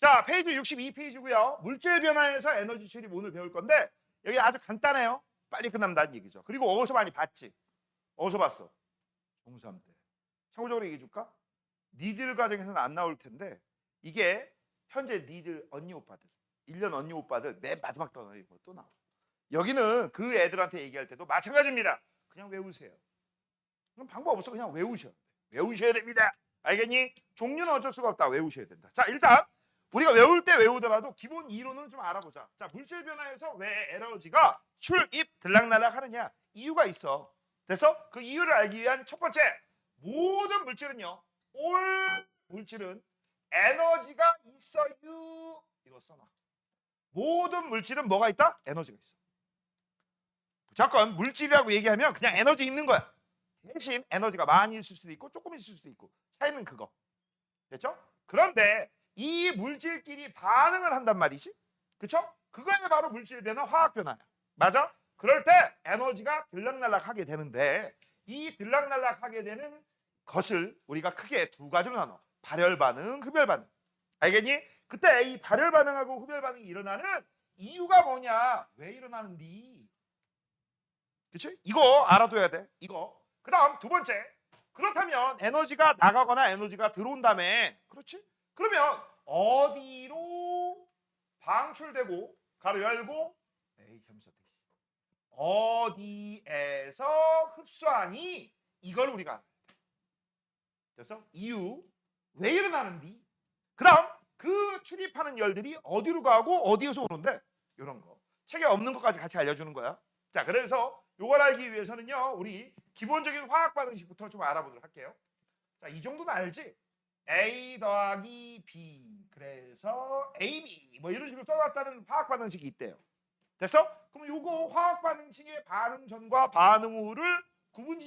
자, 페이지 62페이지고요. 물질 변화에서 에너지 출입 오늘 배울 건데 여기 아주 간단해요. 빨리 끝난다는 얘기죠. 그리고 어디서 많이 봤지? 어디서 봤어? 중3 때. 참고적으로 얘기해 줄까? 니들 과정에서는 안 나올 텐데 이게 현재 니들 언니 오빠들 1년 언니 오빠들 맨 마지막 단어에 또 나와. 여기는 그 애들한테 얘기할 때도 마찬가지입니다. 그냥 외우세요. 그럼 방법 없어. 그냥 외우셔야 돼. 외우셔야 됩니다. 알겠니? 종류는 어쩔 수가 없다. 외우셔야 된다. 자, 일단 우리가 외울 때 외우더라도 기본 이론은 좀 알아보자. 자, 물질 변화에서 왜 에너지가 출입 들락날락 하느냐? 이유가 있어. 그래서 그 이유를 알기 위한 첫 번째, 모든 물질은요. 올 물질은 에너지가 있어요. 이거 써놔. 모든 물질은 뭐가 있다? 에너지가 있어. 무조건 물질이라고 얘기하면 그냥 에너지 있는 거야. 대신 에너지가 많이 있을 수도 있고 조금 있을 수도 있고 차이는 그거. 됐죠? 그런데 이 물질끼리 반응을 한단 말이지. 그렇죠? 그거에 바로 물질 변화, 화학 변화야. 맞아? 그럴 때 에너지가 들락날락하게 되는데 이 들락날락하게 되는 것을 우리가 크게 두 가지로 나눠. 발열 반응, 흡열 반응. 알겠니? 그때 이 발열 반응하고 흡열 반응이 일어나는 이유가 뭐냐? 왜 일어나는지. 그렇지? 이거 알아둬야 돼. 이거. 그다음 두 번째. 그렇다면 에너지가 나가거나 에너지가 들어온 다음에 그렇지? 그러면 어디로 방출되고 가로 열고 에이 잘못했다. 어디에서 흡수하니 이걸 우리가 알아야 돼. 됐어? 이유 왜 일어나는지. 그다음 그 출입하는 열들이 어디로 가고 어디에서 오는데 이런 거. 책에 없는 것까지 같이 알려주는 거야. 자, 그래서 이걸 알기 위해서는요. 우리 기본적인 화학 반응식부터 좀 알아보도록 할게요. 자, 이 정도는 알지? A 더하기 B 그래서 AB 뭐 이런 식으로 써놨다는 화학 반응식이 있대요. 됐어? 그럼 요거 화학 반응식의 반응 전과 반응 후를 구분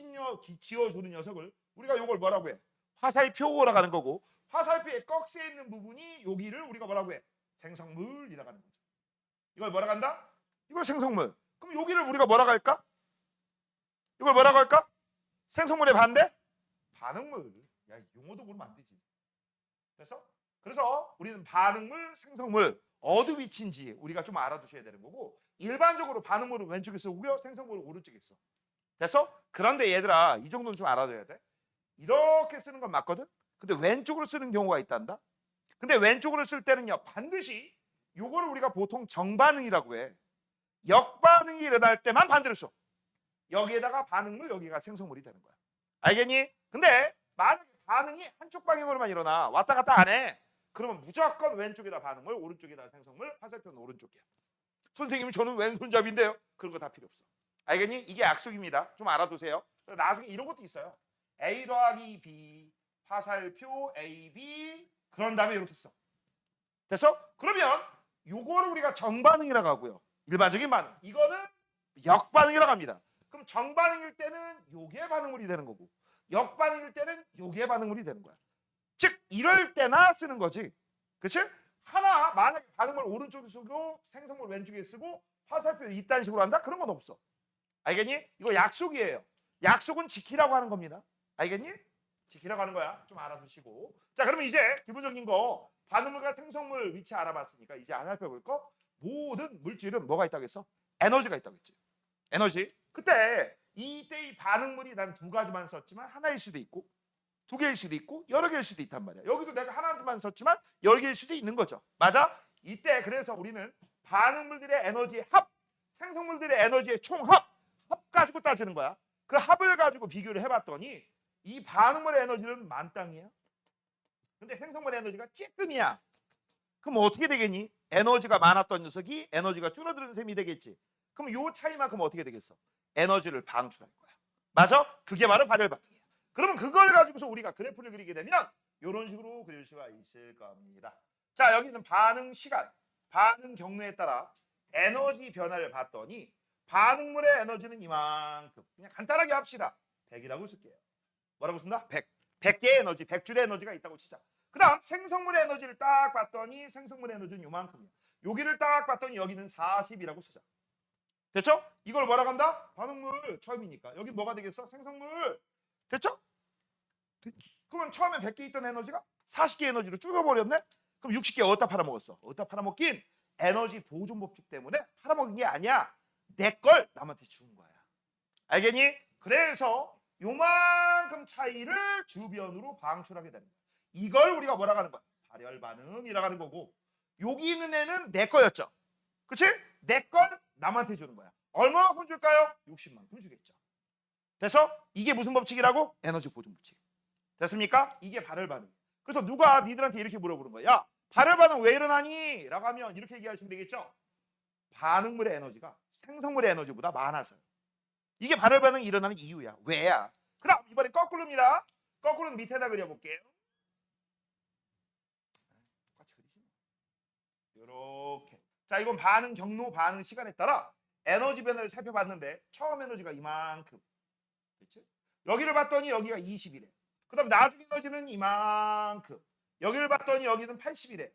지어주는 녀석을 우리가 요걸 뭐라고 해? 화살표라고 하는 거고 화살표에 꺽쇠 있는 부분이 여기를 우리가 뭐라고 해? 생성물이라고 하는 거죠. 이걸 뭐라고 한다? 이걸 생성물. 그럼 여기를 우리가 뭐라고 할까? 이걸 뭐라고 할까? 생성물의 반대? 반응물. 야, 용어도 모르면 안 되지. 됐어? 그래서 우리는 반응물, 생성물 어디 위치인지 우리가 좀 알아두셔야 되는 거고 일반적으로 반응물은 왼쪽에 쓰고요. 생성물은 오른쪽에 써. 됐어? 그런데 얘들아 이 정도는 좀 알아둬야 돼. 이렇게 쓰는 건 맞거든? 근데 왼쪽으로 쓰는 경우가 있단다. 근데 왼쪽으로 쓸 때는요. 반드시 요거를 우리가 보통 정반응이라고 해. 역반응이 일어날 때만 반대로 써. 여기에다가 반응물 여기가 생성물이 되는 거야. 알겠니? 근데 만약에 반응이 한쪽 방향으로만 일어나 왔다 갔다 안 해. 그러면 무조건 왼쪽에다 반응물 오른쪽에다 생성물 화살표는 오른쪽이야. 선생님이 저는 왼손잡이인데요. 그런 거 다 필요 없어. 알겠니? 이게 약속입니다. 좀 알아두세요. 나중에 이런 것도 있어요. A 더하기 B 화살표 AB 그런 다음에 이렇게 써. 됐어? 그러면 요거를 우리가 정반응이라고 하고요. 일반적인 반응. 이거는 역반응이라고 합니다. 그럼 정반응일 때는 요게 반응물이 되는 거고 역반응일 때는 요게 반응물이 되는 거야. 즉 이럴 때나 쓰는 거지. 그치? 하나 만약에 반응물 오른쪽에 쓰고 생성물 왼쪽에 쓰고 화살표 이딴 식으로 한다? 그런 건 없어. 알겠니? 이거 약속이에요. 약속은 지키라고 하는 겁니다. 알겠니? 지키라고 하는 거야. 좀 알아두시고. 자, 그러면 이제 기본적인 거 반응물과 생성물 위치 알아봤으니까 이제 안 살펴볼 거 모든 물질은 뭐가 있다고 했어? 에너지가 있다고 했지. 에너지. 그때 이때 이 반응물이 난 두 가지만 썼지만 하나일 수도 있고 두 개일 수도 있고 여러 개일 수도 있단 말이야. 여기도 내가 하나만 썼지만 여러 개일 수도 있는 거죠. 맞아? 이때 그래서 우리는 반응물들의 에너지 합, 생성물들의 에너지의 총합, 합 가지고 따지는 거야. 그 합을 가지고 비교를 해봤더니 이 반응물의 에너지는 만땅이야. 근데 생성물의 에너지가 쬐끔이야. 그럼 어떻게 되겠니? 에너지가 많았던 녀석이 에너지가 줄어드는 셈이 되겠지. 그럼 요 차이만큼 어떻게 되겠어? 에너지를 방출할 거야. 맞아? 그게 바로 발열 반응이야. 그러면 그걸 가지고서 우리가 그래프를 그리게 되면 이런 식으로 그릴 수가 있을 겁니다. 자, 여기는 반응 시간, 반응 경로에 따라 에너지 변화를 봤더니 반응물의 에너지는 이만큼. 그냥 간단하게 합시다. 100이라고 쓸게요. 뭐라고 쓴다? 100. 100개의 에너지, 100줄의 에너지가 있다고 치자. 그 다음 생성물의 에너지를 딱 봤더니 생성물의 에너지는 요만큼이야. 여기를 딱 봤더니 여기는 40이라고 쓰자. 됐죠? 이걸 뭐라고 한다? 반응물 처음이니까. 여기 뭐가 되겠어? 생성물. 됐죠? 그러면 처음에 100개 있던 에너지가 40개 에너지로 줄어버렸네? 그럼 60개 어디다 팔아먹었어? 어디다 팔아먹긴? 에너지 보존 법칙 때문에 팔아먹은 게 아니야. 내 걸 남한테 준 거야. 알겠니? 그래서 요만큼 차이를 주변으로 방출하게 되는 거야. 이걸 우리가 뭐라고 하는 거야? 발열 반응이라고 하는 거고, 여기 있는 애는 내 거였죠. 그치? 내 걸 남한테 주는 거야. 얼마만큼 줄까요? 60만큼 주겠죠. 그래서 이게 무슨 법칙이라고? 에너지 보존 법칙. 됐습니까? 이게 발열 반응. 그래서 누가 니들한테 이렇게 물어보는 거야. 야, 발열 반응 왜 일어나니? 라고 하면 이렇게 얘기하시면 되겠죠. 반응물의 에너지가 생성물의 에너지보다 많아서요. 이게 발열 반응이 일어나는 이유야. 왜야? 그럼 이번에 거꾸로입니다. 거꾸로는 밑에다 그려볼게요. 똑같이 그리지. 이렇게. 자, 이건 반응 경로, 반응 시간에 따라 에너지 변화를 살펴봤는데 처음 에너지가 이만큼. 그렇지? 여기를 봤더니 여기가 20이래. 그 다음 나중에 에너지는 이만큼. 여기를 봤더니 여기는 80이래.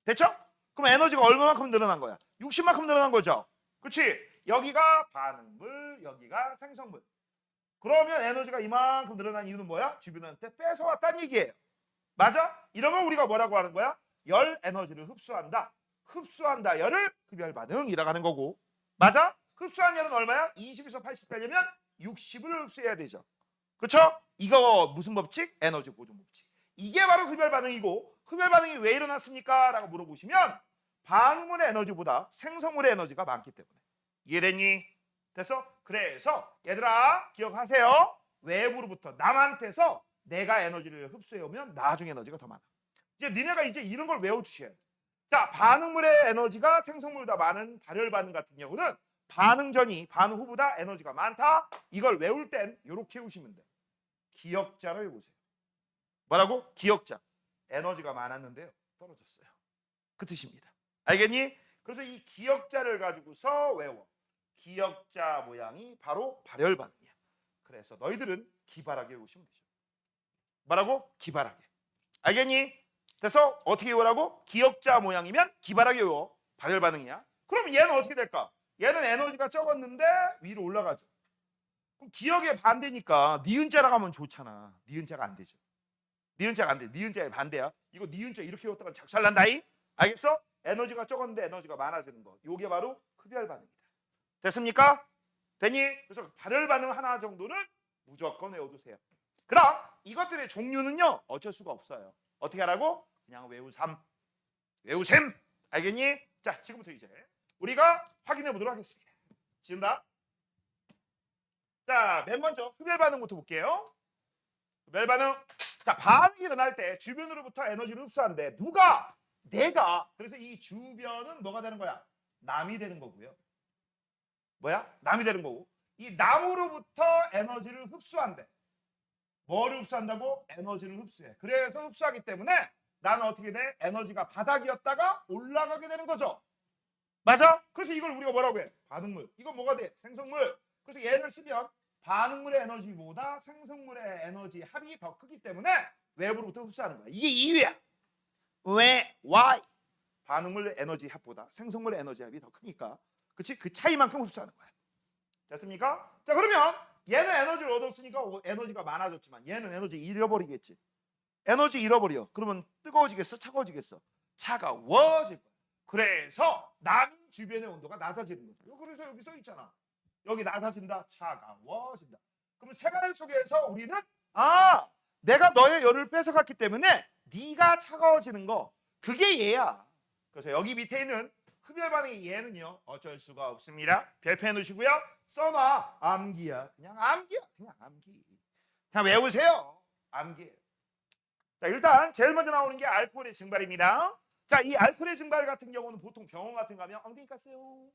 됐죠? 그럼 에너지가 얼마만큼 늘어난 거야? 60만큼 늘어난 거죠. 그렇지? 여기가 반응물, 여기가 생성물. 그러면 에너지가 이만큼 늘어난 이유는 뭐야? 주변한테 뺏어왔다는 얘기예요. 맞아? 이런 걸 우리가 뭐라고 하는 거야? 열 에너지를 흡수한다. 흡수한다 열을 흡열 반응이라고 하는 거고. 맞아? 흡수한 열은 얼마야? 20에서 80 되려면 60을 흡수해야 되죠. 그렇죠? 이거 무슨 법칙? 에너지 보존 법칙. 이게 바로 흡열 반응이고, 흡열 반응이 왜 일어났습니까? 라고 물어보시면 반응물의 에너지보다 생성물의 에너지가 많기 때문에. 이해됐니? 됐어? 그래서 얘들아 기억하세요. 외부로부터 남한테서 내가 에너지를 흡수해오면 나중에 에너지가 더 많아. 이제 니네가 이제 이런 걸 외워주셔야 돼. 자, 반응물의 에너지가 생성물보다 많은 발열 반응 같은 경우는 반응 전이 반응 후보다 에너지가 많다. 이걸 외울 땐 이렇게 외우시면 돼. 기억자를 외우세요. 뭐라고? 기억자. 에너지가 많았는데요, 떨어졌어요. 그 뜻입니다. 알겠니? 그래서 이 기억자를 가지고서 외워. 기억자 모양이 바로 발열 반응이야. 그래서 너희들은 기발하게 외우시면 되죠. 뭐라고? 기발하게. 알겠니? 그래서 어떻게 외우라고? 기억자 모양이면 기발하게 외워. 발열 반응이야. 그럼 얘는 어떻게 될까? 얘는 에너지가 적었는데 위로 올라가죠. 그럼 기억의 반대니까 니은자라고 하면 좋잖아. 니은자가 안 되죠. 니은자가 안 돼. 니은자의 반대야. 이거 니은자 이렇게 외웠다가 작살난다잉. 알겠어? 에너지가 적었는데 에너지가 많아지는 거. 요게 바로 흡열 반응이다. 됐습니까? 되니? 그래서 발열 반응 하나 정도는 무조건 외워두세요. 그럼 이것들의 종류는요, 어쩔 수가 없어요. 어떻게 하라고? 그냥 외우삼. 외우셈. 알겠니? 자, 지금부터 이제 우리가 확인해 보도록 하겠습니다. 지은다. 자, 맨 먼저 흡열 반응부터 볼게요. 흡열 반응. 자, 반응이 일어날 때 주변으로부터 에너지를 흡수하는데 누가? 내가. 그래서 이 주변은 뭐가 되는 거야? 남이 되는 거고요. 뭐야? 남이 되는 거고. 이 남으로부터 에너지를 흡수한대. 뭐를 흡수한다고? 에너지를 흡수해. 그래서 흡수하기 때문에 나는 어떻게 돼? 에너지가 바닥이었다가 올라가게 되는 거죠. 맞아? 그래서 이걸 우리가 뭐라고 해? 반응물. 이건 뭐가 돼? 생성물. 그래서 얘를 쓰면 반응물의 에너지보다 생성물의 에너지 합이 더 크기 때문에 외부로부터 흡수하는 거야. 이게 이유야. 왜? Why? 반응물 에너지 합보다 생성물 에너지 합이 더 크니까. 그치? 그 차이만큼 흡수하는 거야. 됐습니까? 자, 그러면 얘는 에너지를 얻었으니까 에너지가 많아졌지만 얘는 에너지 잃어버리겠지. 에너지 잃어버려. 그러면 뜨거워지겠어? 차가워지겠어? 차가워질 거야. 그래서 남 주변의 온도가 낮아지는 거죠. 그래서 여기 써 있잖아. 여기 낮아진다, 차가워진다. 그러면 생활 속에서 우리는 내가 너의 열을 뺏어갔기 때문에 네가 차가워지는 거, 그게 얘야. 그래서 여기 밑에 있는 흡열 반응의 얘는요, 어쩔 수가 없습니다. 별표해 놓으시고요. 써놔. 암기야. 그냥 암기야. 그냥 암기. 그냥 외우세요. 암기. 자, 일단 제일 먼저 나오는 게 알코올의 증발입니다. 자, 이 알코올의 증발 같은 경우는 보통 병원 같은 거 가면 엉덩이 까세요.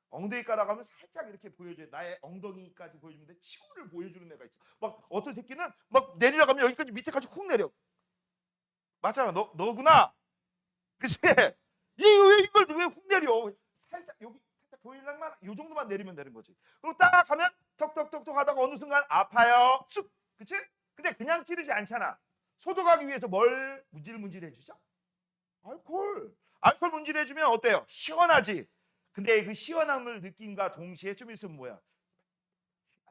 엉덩이 까라고 하면 살짝 이렇게 보여줘요. 나의 엉덩이까지 보여주는데 치고를 보여주는 애가 있어. 막 어떤 새끼는 막 내리라고 하면 여기까지 밑에까지 훅 내려. 맞잖아. 너구나. 그치? 이걸 왜 훅 내려? 살짝 여기 살짝 보일랑만 요 정도만 내리면 되는 거지. 그리고 딱 하면 턱턱턱턱 하다가 어느 순간 아파요. 쑥. 그치? 근데 그냥 찌르지 않잖아. 소독하기 위해서 뭘 문질문질 해주죠? 알코올. 알코올 문질해주면 어때요? 시원하지? 근데 그 시원함을 느낀과 동시에 좀 있으면 뭐야?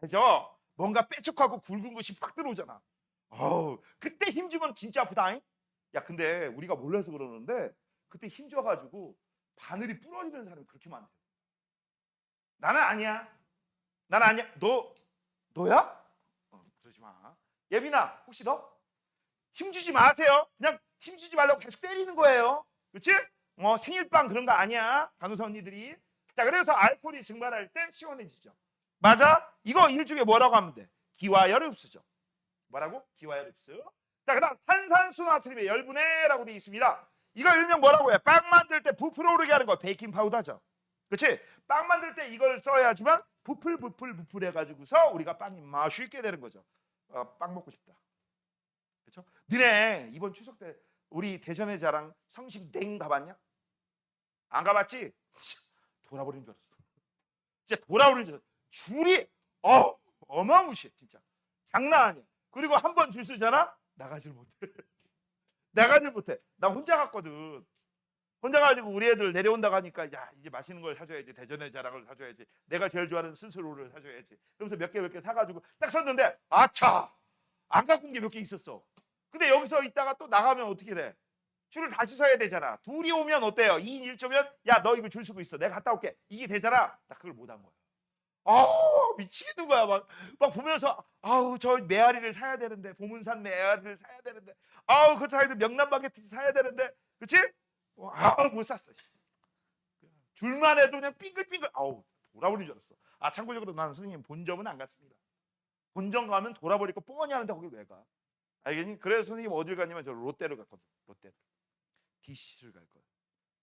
알죠? 뭔가 빼촉하고 굵은 것이 팍 들어오잖아. 그때 힘주면 진짜 아프다잉? 야 근데 우리가 몰라서 그러는데 그때 힘줘가지고 바늘이 부러지는 사람이 그렇게 많대요. 나는 아니야. 나는 아니야. 너야? 그러지 마. 예빈아 혹시 너? 힘주지 마세요. 그냥 힘주지 말라고 계속 때리는 거예요. 그렇지? 생일빵 그런 거 아니야. 간호사 언니들이. 자 그래서 알코올이 증발할 때 시원해지죠. 맞아? 이거 일종의 뭐라고 하면 돼? 기화열 흡수죠. 뭐라고? 기화열 흡수. 자 그다음 탄산수 나트륨의 열분해라고 되어 있습니다. 이거 일명 뭐라고 해? 빵 만들 때 부풀어 오르게 하는 거 베이킹 파우더죠. 그렇지? 빵 만들 때 이걸 써야지만 부풀 해가지고서 우리가 빵이 맛있게 되는 거죠. 빵 먹고 싶다. 그렇죠? 너네 이번 추석 때 우리 대전의 자랑 성심땡 가봤냐? 안 가봤지? 돌아버린 줄 알았어. 진짜 돌아버린 줄 알았어. 줄이 어마무시해 진짜. 장난 아니야. 그리고 한 번 줄 서잖아? 나가질 못해. 나가질 못해. 나 혼자 갔거든. 혼자 가지고 우리 애들 내려온다고 하니까 야 이제 맛있는 걸 사줘야지. 대전의 자랑을 사줘야지. 내가 제일 좋아하는 스스로를 사줘야지. 그러면서 몇 개 사가지고 딱 섰는데 아차 안 갖고 온 게 몇 개 있었어. 근데 여기서 있다가 또 나가면 어떻게 돼? 줄을 다시 서야 되잖아. 둘이 오면 어때요? 2인 1조면 야 너 이거 줄 서고 있어. 내가 갔다 올게. 이게 되잖아. 나 그걸 못 한 거야. 미치겠는 거야. 막 보면서 아우 저 메아리를 사야 되는데 보문산 메아리를 사야 되는데 아우 그렇다 해도 명란 바게트 사야 되는데 그렇지? 못 샀어. 줄만 해도 그냥 빙글빙글 돌아버린 줄 알았어. 참고적으로 나는 선생님 본점은 안 갔습니다. 본점 가면 돌아버릴 거 뻔히 하는데 거기 왜 가? 알겠니? 그래서 선생님 어딜 가냐면 저 롯데로 갔거든. 롯데로. DCC를 갈 거야.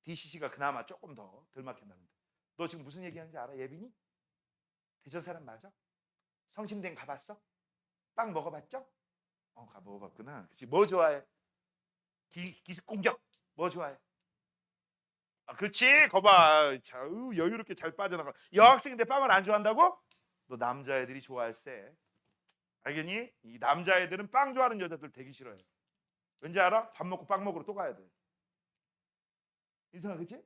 DCC가 그나마 조금 더 덜 막힌다는데. 너 지금 무슨 얘기하는지 알아? 예빈이? 대전 사람 맞아? 성심땡 가봤어? 빵 먹어봤죠? 가 먹어봤구나. 그치? 뭐 좋아해? 기습 공격. 뭐 좋아해? 그렇지. 거봐. 여유롭게 잘 빠져나가. 여학생인데 빵을 안 좋아한다고? 너 남자애들이 좋아할세. 알겠니? 이 남자애들은 빵 좋아하는 여자들 되게 싫어해. 왠지 알아? 밥 먹고 빵 먹으러 또 가야 돼. 이상하 그치?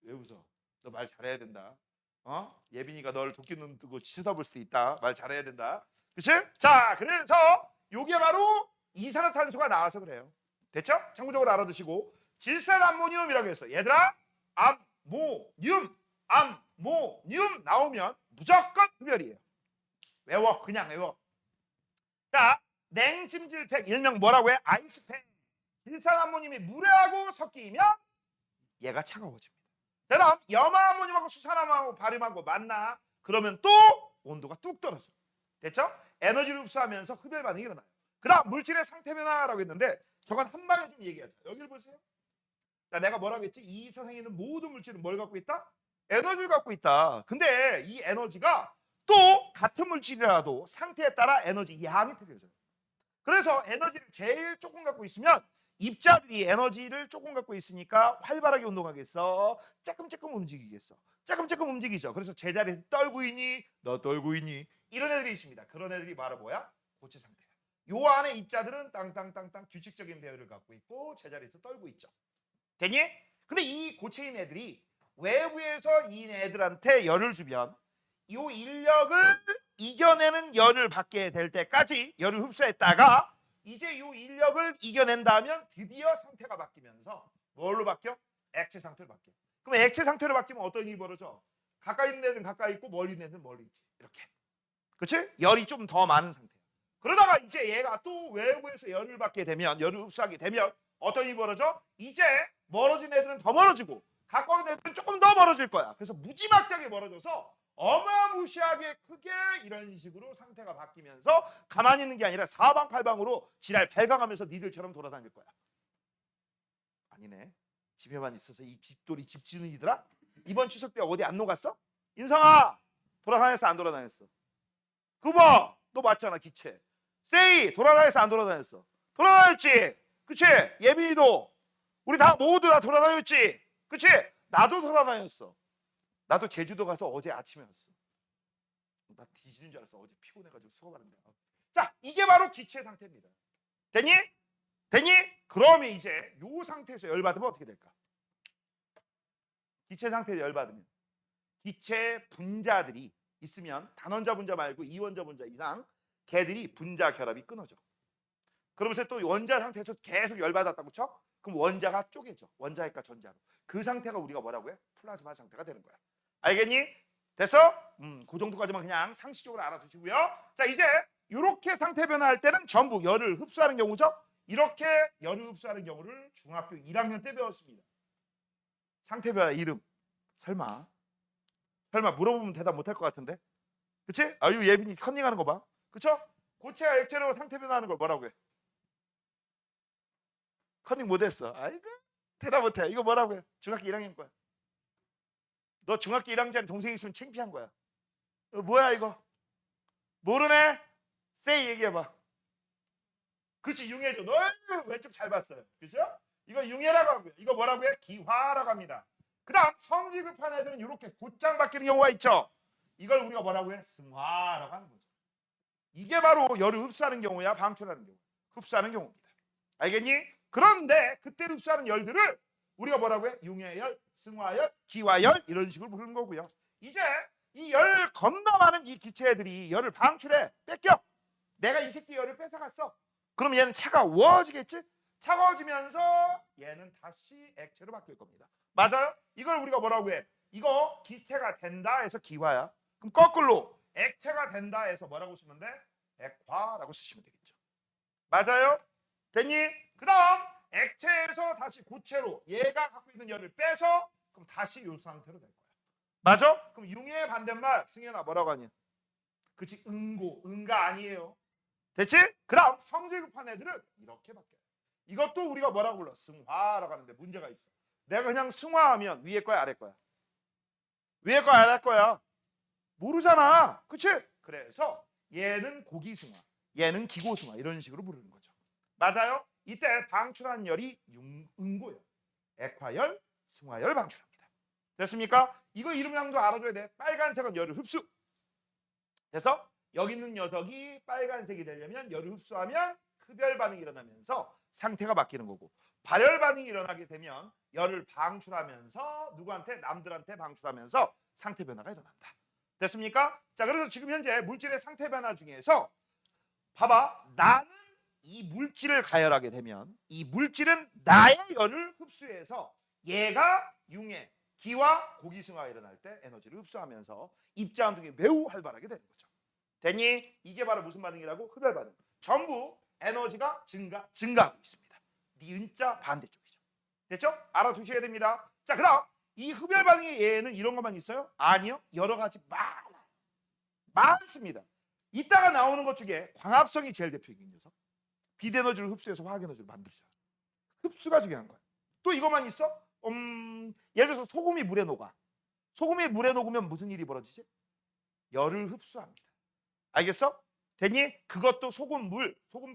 왜 웃어? 너 말 잘해야 된다. 예빈이가 널 도끼 눈 뜨고 쳐다볼 수도 있다. 말 잘해야 된다. 그치? 자, 그래서 요게 바로 이산화탄소가 나와서 그래요. 됐죠? 참고적으로 알아두시고 질산암모늄이라고 했어. 얘들아, 암모늄 나오면 무조건 흡열이에요. 외워, 그냥 외워. 자, 냉찜질팩 일명 뭐라고 해? 아이스팩. 질산암모늄이 물하고 섞이면 얘가 차가워집니다. 자, 다음 염화암모늄하고 수산암하고 발음하고 만나. 그러면 또 온도가 뚝 떨어져. 됐죠? 에너지를 흡수하면서 흡열 반응이 일어나요. 그 다음 물질의 상태 변화라고 했는데 저건 한 방에 좀 얘기하자. 여기를 보세요. 자, 내가 뭐라고 했지? 이 세상에 있는 모든 물질은 뭘 갖고 있다? 에너지를 갖고 있다. 근데 이 에너지가 또 같은 물질이라도 상태에 따라 에너지 양이 틀려져요. 그래서 에너지를 제일 조금 갖고 있으면 입자들이 에너지를 조금 갖고 있으니까 활발하게 운동하겠어. 조금 움직이겠어. 조금 움직이죠. 그래서 제자리에서 떨고 있니? 너 떨고 있니? 이런 애들이 있습니다. 그런 애들이 바로 뭐야? 고체 상태야. 요 안에 입자들은 땅땅땅땅 규칙적인 배열을 갖고 있고 제자리에서 떨고 있죠. 되니? 근데 이 고체인 애들이 외부에서 이 애들한테 열을 주면 이 인력을 이겨내는 열을 받게 될 때까지 열을 흡수했다가 이제 이 인력을 이겨낸다면 드디어 상태가 바뀌면서 뭘로 바뀌어? 액체 상태로 바뀌어. 그럼 액체 상태로 바뀌면 어떤 일이 벌어져? 가까이 있는 애들은 가까이 있고 멀리 있는 애들은 멀리 있지. 이렇게. 그렇지? 열이 좀 더 많은 상태야. 그러다가 이제 얘가 또 외부에서 열을 받게 되면 열을 흡수하게 되면 어떤 일이 벌어져? 이제 멀어진 애들은 더 멀어지고 가까운 애들은 조금 더 멀어질 거야. 그래서 무지막지하게 멀어져서 어마무시하게 크게 이런 식으로 상태가 바뀌면서 가만히 있는 게 아니라 사방팔방으로 지랄 발광하면서 니들처럼 돌아다닐 거야. 아니네. 집에만 있어서 이 빅돌이 집주인이더라? 이번 추석 때 어디 안 녹았어? 인성아 돌아다녔어 안 돌아다녔어? 그거 봐. 너 맞잖아 기체. 세이 돌아다녔어 안 돌아다녔어? 돌아다녔지. 그치? 예빈이도 우리 다 모두 다 돌아다녔지. 그치? 나도 돌아다녔어. 나도 제주도 가서 어제 아침에 왔어. 나 뒤지는 줄 알았어. 어제 피곤해가지고 수업하는데. 자, 이게 바로 기체 상태입니다. 되니? 되니? 그러면 이제 요 상태에서 열받으면 어떻게 될까? 기체 상태에서 열받으면 기체 분자들이 있으면 단원자 분자 말고 이원자 분자 이상 걔들이 분자 결합이 끊어져. 그러면서 또 원자 상태에서 계속 열받았다, 그렇죠? 그럼 원자가 쪼개져. 원자핵과 전자로. 그 상태가 우리가 뭐라고 해? 플라즈마 상태가 되는 거야. 알겠니? 됐어? 그 정도까지만 그냥 상식적으로 알아두시고요. 자, 이제 이렇게 상태 변화할 때는 전부 열을 흡수하는 경우죠. 이렇게 열을 흡수하는 경우를 중학교 1학년 때 배웠습니다. 상태 변화 이름. 설마 물어보면 대답 못할 것 같은데? 그치? 아유, 예빈이 컨닝하는 거 봐. 그쵸? 고체와 액체로 상태 변화하는 걸 뭐라고 해? 컨닝 못했어. 아이고, 대답 못해. 이거 뭐라고 해? 중학교 1학년 거야. 너 중학교 1학년짜리 동생이 있으면 창피한 거야. 뭐야 이거? 모르네? 세이 얘기해봐. 그렇지, 융해죠. 너 왼쪽 잘 봤어요. 그죠? 이거 융해라고 하고요. 이거 뭐라고 해? 기화라고 합니다. 그 다음 성지급한 애들은 이렇게 곧장 바뀌는 경우가 있죠. 이걸 우리가 뭐라고 해? 승화라고 하는 거죠. 이게 바로 열을 흡수하는 경우야, 방출하는 경우. 흡수하는 경우입니다. 알겠니? 그런데 그때 흡수하는 열들을 우리가 뭐라고 해? 융해열, 승화열, 기화열 이런 식으로 부르는 거고요. 이제 이 열 겁나 많은 이 기체들이 열을 방출해, 뺏겨. 내가 이 새끼 열을 뺏어갔어. 그럼 얘는 차가워지겠지? 차가워지면서 얘는 다시 액체로 바뀔 겁니다. 맞아요? 이걸 우리가 뭐라고 해? 이거 기체가 된다 해서 기화야. 그럼 거꾸로 액체가 된다 해서 뭐라고 쓰면 돼? 액화라고 쓰시면 되겠죠. 맞아요? 됐니? 그 다음 액체에서 다시 고체로 얘가 갖고 있는 열을 빼서 그럼 다시 이 상태로 될 거야. 맞아? 그럼 융의 반대말 승현아 뭐라고 하냐? 그치, 응고, 응가 아니에요. 됐지? 그 다음 성질급한 애들은 이렇게 바뀌어요. 이것도 우리가 뭐라고 불러? 승화라고 하는데 문제가 있어. 내가 그냥 승화하면 위에 거야 아래 거야? 위에 거야 아래 거야? 모르잖아. 그치? 그래서 얘는 고기승화, 얘는 기고승화 이런 식으로 부르는 거죠. 맞아요? 이때 방출한 열이 응고열, 액화열, 승화열 방출합니다. 됐습니까? 이거 이름량도 알아줘야 돼. 빨간색은 열을 흡수. 그래서 여기 있는 녀석이 빨간색이 되려면 열을 흡수하면 흡열 반응이 일어나면서 상태가 바뀌는 거고, 발열 반응이 일어나게 되면 열을 방출하면서 누구한테? 남들한테 방출하면서 상태 변화가 일어난다. 됐습니까? 자, 그래서 지금 현재 물질의 상태 변화 중에서 봐봐, 나는 이 물질을 가열하게 되면 이 물질은 나의 열을 흡수해서 얘가 융해, 기와 고기승화가 일어날 때 에너지를 흡수하면서 입자 운동이 매우 활발하게 되는 거죠. 됐니? 이게 바로 무슨 반응이라고? 흡열 반응. 전부 에너지가 증가하고 있습니다. 니은자 반대쪽이죠. 됐죠? 알아두셔야 됩니다. 자, 그다음 이 흡열 반응의 예는 이런 것만 있어요? 아니요. 여러 가지 많습니다. 이따가 나오는 것 중에 광합성이 제일 대표적인 녀석. 빛에너지를 흡수해서 화학에너지를 만들잖아. 흡수가 중요한 거야. 또 이것만 있어? 예를 들어서 소금이 물에 녹아. 소금이 물에 녹으면 무슨 일이 벌어지지? 열을 흡수합니다. 알겠어? 됐니? 그것도 소금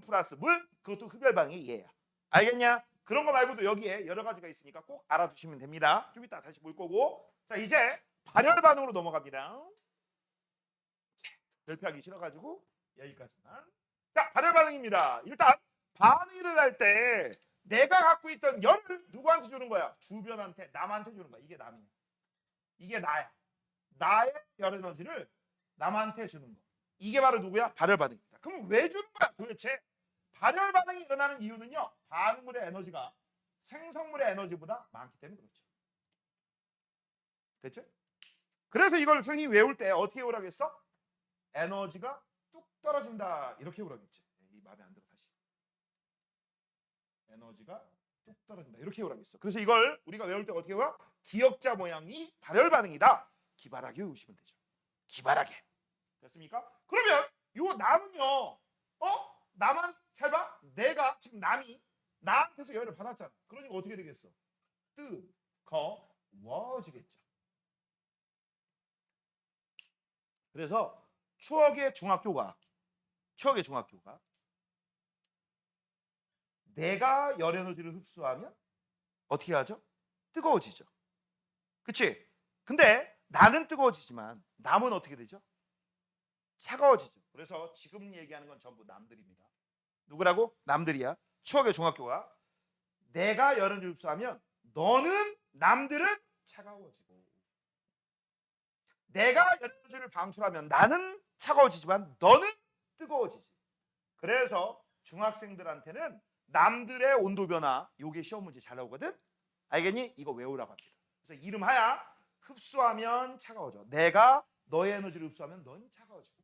플러스 물, 그것도 흡열 반응이 얘야. 알겠냐? 그런 거 말고도 여기에 여러 가지가 있으니까 꼭 알아두시면 됩니다. 좀 이따 다시 볼 거고. 자, 이제 발열 반응으로 넘어갑니다. 별표하기 싫어가지고 여기까지만. 자, 발열 반응입니다. 일단 반응이 일어날 때 내가 갖고 있던 열을 누구한테 주는 거야? 주변한테, 남한테 주는 거야. 이게 남이야. 이게 나야. 나의 열 에너지를 남한테 주는 거. 이게 바로 누구야? 발열 반응입니다. 그럼 왜 주는 거야 도대체? 발열 반응이 일어나는 이유는요, 반응물의 에너지가 생성물의 에너지보다 많기 때문에 그렇죠. 됐죠? 그래서 이걸 선생님이 외울 때 어떻게 외우라고 했어? 에너지가 뚝 떨어진다 이렇게 외우라겠지. 이 마음에 안 들어. 다시 에너지가 뚝 떨어진다 이렇게 외우라고 했어. 그래서 이걸 우리가 외울 때 어떻게 외워? 기역자 모양이 발열 반응이다. 기발하게 외우시면 되죠. 기발하게. 됐습니까? 그러면 요 남은요, 나만 잘 봐. 내가 지금 남이 나한테서 열을 받았잖아. 그러니까 어떻게 되겠어? 뜨거워지겠죠. 그래서 추억의 중학교가 내가 열 에너지를 흡수하면 어떻게 하죠? 뜨거워지죠. 그치? 근데 나는 뜨거워지지만 남은 어떻게 되죠? 차가워지죠. 그래서 지금 얘기하는 건 전부 남들입니다. 누구라고? 남들이야. 추억의 중학교가 내가 열 에너지를 흡수하면 너는 남들은 차가워지고, 내가 열 에너지를 방출하면 나는 차가워지지만 너는 뜨거워지지. 그래서 중학생들한테는 남들의 온도 변화 요게 시험 문제 잘 나오거든. 알겠니? 이거 외우라고 합니다. 그래서 이름하야 흡수하면 차가워져. 내가 너의 에너지를 흡수하면 넌 차가워지고,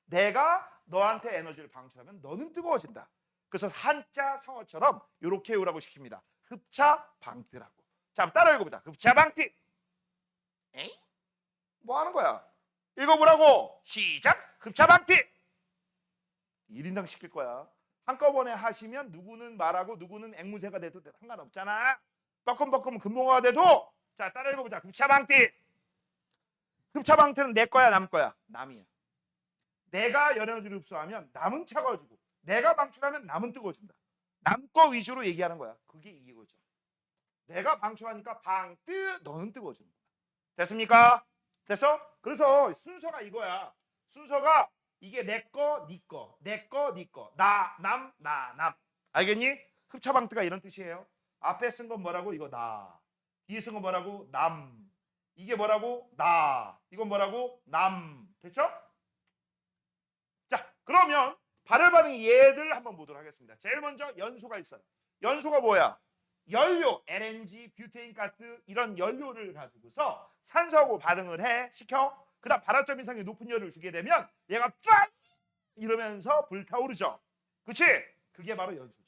내가 너한테 에너지를 방출하면 너는 뜨거워진다. 그래서 한자 성어처럼 이렇게 외우라고 시킵니다. 흡차 방뜨라고. 자, 따라 읽어보자. 흡차 방뜨. 에이? 뭐 하는 거야? 읽어보라고. 시작. 흡차 방뜨. 1인당 시킬 거야. 한꺼번에 하시면 누구는 말하고 누구는 앵무새가 돼도 상관없잖아. 뻐끔뻐끔 금붕어가 돼도. 자, 따라 읽어보자. 흡차방띠. 흡차방띠는 내 거야, 남 거야? 남이야. 내가 에너지를 흡수하면 남은 차가워지고, 내가 방출하면 남은 뜨거워진다. 남 거 위주로 얘기하는 거야. 그게 이거죠. 내가 방출하니까 방뜨, 너는 뜨거워지는 거야. 됐습니까? 됐어? 그래서 순서가 이거야. 순서가 이게 내 거, 네 거, 내 거, 네 거, 나, 남, 나, 남. 알겠니? 흡차방뜨가 이런 뜻이에요. 앞에 쓴 건 뭐라고? 이거 나. 뒤에 쓴 건 뭐라고? 남. 이게 뭐라고? 나. 이건 뭐라고? 남. 됐죠? 자, 그러면 발열 반응 얘들 한번 보도록 하겠습니다. 제일 먼저 연소가 있어요. 연소가 뭐야? 연료, LNG, 뷰테인 가스 이런 연료를 가지고서 산소하고 반응을 시켜. 그다음 발화점 이상의 높은 열을 주게 되면 얘가 쫙 이러면서 불타오르죠. 그치? 그게 바로 연소죠.